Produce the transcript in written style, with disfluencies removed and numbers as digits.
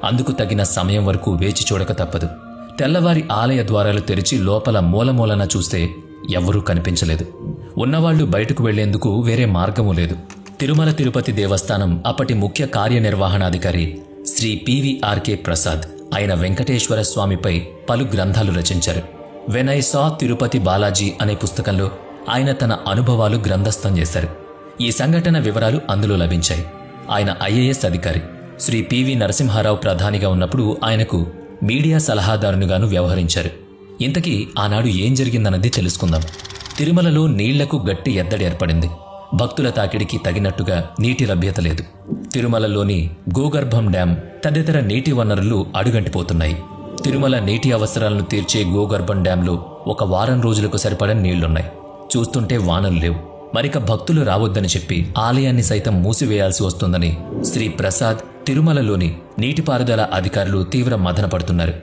అందుకు తగిన సమయం వరకు వేచి చూడక తప్పదు. తెల్లవారి ఆలయ ద్వారాలు తెరిచి లోపల మూలమూలన చూస్తే ఎవ్వరూ కనిపించలేదు. ఉన్నవాళ్లు బయటకు వెళ్లేందుకు వేరే మార్గమూ లేదు. తిరుమల తిరుపతి దేవస్థానం అప్పటి ముఖ్య కార్యనిర్వహణాధికారి శ్రీ పివిఆర్కే ప్రసాద్ ఆయన వెంకటేశ్వర స్వామిపై పలు గ్రంథాలు రచించారు. When I saw Tirupati Balaji అనే పుస్తకంలో ఆయన తన అనుభవాలు గ్రంథస్థం చేశారు. ఈ సంఘటన వివరాలు అందులో లభించాయి. ఆయన ఐఏఎస్ అధికారి. శ్రీ పివి నరసింహారావు ప్రధానిగా ఉన్నప్పుడు ఆయనకు మీడియా సలహాదారునిగాను వ్యవహరించారు. ఇంతకీ ఆనాడు ఏం జరిగిందన్నది తెలుసుకుందాం. తిరుమలలో నీళ్లకు గట్టి ఎద్దడి ఏర్పడింది. భక్తుల తాకిడికి తగినట్టుగా నీటి లభ్యత లేదు. తిరుమలలోని గోగర్భం డ్యాం తదితర నీటి వనరులు అడుగంటిపోతున్నాయి. తిరుమల నీటి అవసరాలను తీర్చే గోగర్భం డ్యాంలో 1 వారం రోజులకు సరిపడని నీళ్లున్నాయి. చూస్తుంటే వానలు లేవు. మరిక భక్తులు రావద్దని చెప్పి ఆలయాన్ని సైతం మూసివేయాల్సి వస్తుందని శ్రీ ప్రసాద్, తిరుమలలోని నీటిపారుదల అధికారులు తీవ్ర మదన పడుతున్నారు.